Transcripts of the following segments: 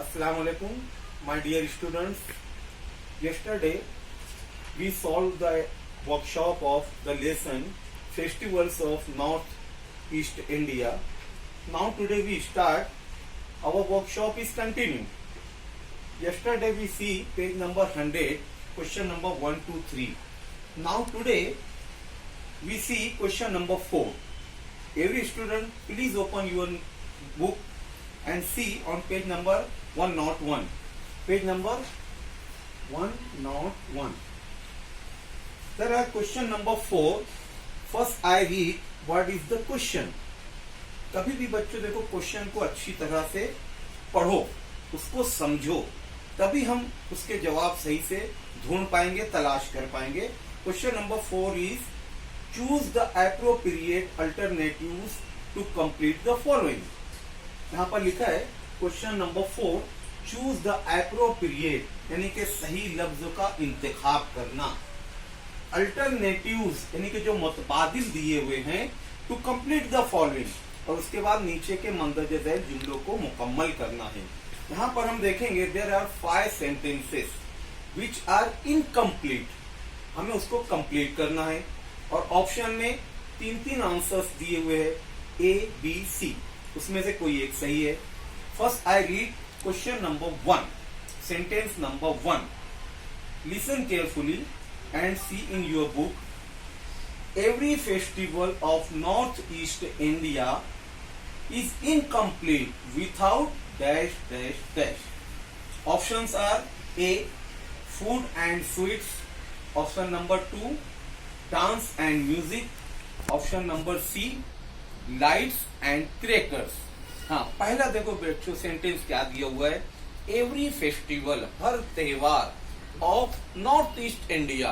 Assalamu alaikum, my dear students. Yesterday we solved the workshop of the lesson Festivals of North East India. Now today we start. Our workshop is continuing. Yesterday we see page number 100, question number 1, 2, 3. Now today we see question number 4. Every student please open your book and see on page number 101. Page number 101. There are question number 4. First I read what is the question. कभी भी बच्चों देखो question को अच्छी तरह से पढ़ो, उसको समझो, तभी हम उसके जवाब सही से ढूंढ पाएंगे, तलाश कर पाएंगे. Question number 4 is choose the appropriate alternatives to complete the following. यहाँ पर लिखा है question number 4 choose the appropriate यानी कि सही लफ्जों का इंतखाब करना, अल्टरनेटिव्स यानी कि जो मुतबादिल दिए हुए हैं, टू कंप्लीट द फॉलोइंग और उसके बाद नीचे के मंदरजे झैल जुमलों को मुकम्मल करना है. यहाँ पर हम देखेंगे there are 5 sentences which are incomplete, हमें उसको कंप्लीट करना है और ऑप्शन में 3 आंसर्स दिए हुए हैं A, B, C, उसमें से कोई एक सही है. First I read question number 1, sentence number 1. Listen carefully and see in your book. Every festival of Northeast India is incomplete without dash dash dash. Options are A, food and sweets. Option number 2, dance and music. Option number C, lights and crackers. हाँ, पहला देखो बच्चों sentence क्या दिया हुआ है. Every festival, हर त्योहार, ऑफ नॉर्थ ईस्ट इंडिया,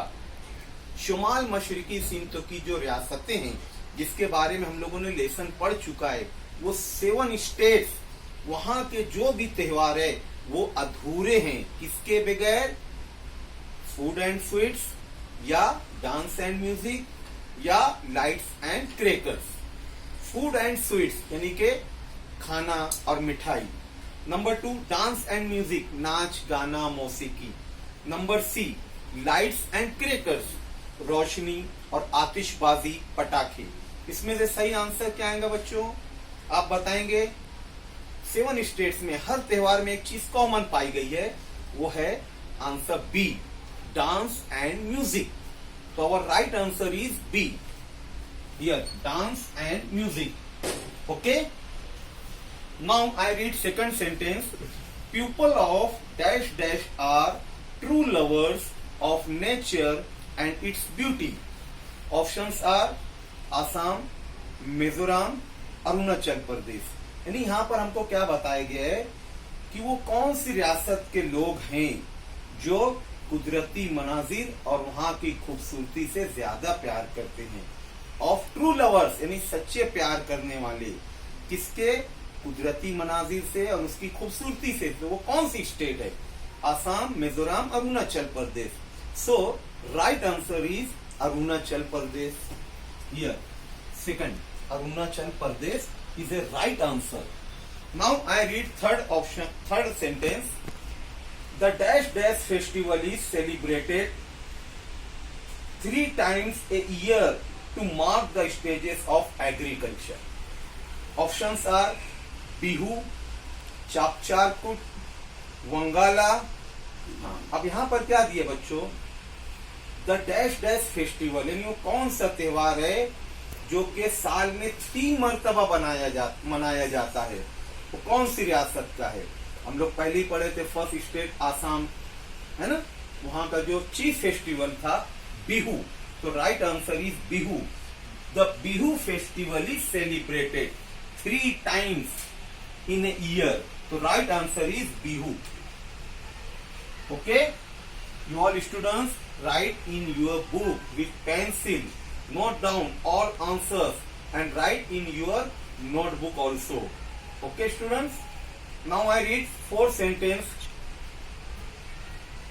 शुमाल मशरकी सिंध की जो रियासतें हैं जिसके बारे में हम लोगों ने लेसन पढ़ चुका है, वो 7 स्टेट्स, वहां के जो भी त्योहार है वो अधूरे हैं किसके बगैर, फूड एंड स्वीट्स या डांस एंड म्यूजिक या lights and crackers. Food and sweets यानी के खाना और मिठाई. नंबर 2 डांस एंड म्यूजिक, नाच गाना मौसीकी. Number C lights and crackers, रोशनी और आतिशबाजी पटाखे. इसमें से सही आंसर क्या आएगा बच्चों, आप बताएंगे. 7 स्टेट्स में हर त्योहार में एक चीज कॉमन पाई गई है, वो है answer B, dance and music. तो our right answer is B, here dance and music. Okay, now I read second sentence. People of dash dash are true lovers of nature and its beauty. Options are Assam, Mizoram, Arunachal Pradesh. यानी यहाँ पर हमको क्या बताया गया है कि वो कौन सी रियासत के लोग हैं जो कुदरती मनाजिर और वहां की खूबसूरती से ज्यादा प्यार करते हैं. ऑफ ट्रू लवर्स यानी सच्चे प्यार करने वाले, किसके, कुदरती मनाजिर से और उसकी खूबसूरती से. तो वो कौन सी स्टेट है, Assam, Mizoram, Arunachal Pradesh. So right answer is Arunachal Pradesh. Here second, Arunachal Pradesh is a right answer. Now I read third option, third sentence. The dash dash festival is celebrated 3 times a year to mark the stages of agriculture. Options are Bihu, Chapchar Kut, Wangala. अब यहां पर क्या दिए बच्चों, the dash dash festival यानी वो कौन सा त्योहार है जो कि साल में 3 मरतबा मनाया जाता है. वो कौन सी रियासत का है, हम लोग पहले ही पढ़े थे. फर्स्ट स्टेट आसाम है ना, वहां का जो चीफ फेस्टिवल था बिहू. तो right answer is Bihu. The Bihu festival is celebrated 3 times in a year. So right answer is Bihu. Okay, you all students write in your book with pencil, note down all answers and write in your notebook also. Okay students, now I read 4th sentence.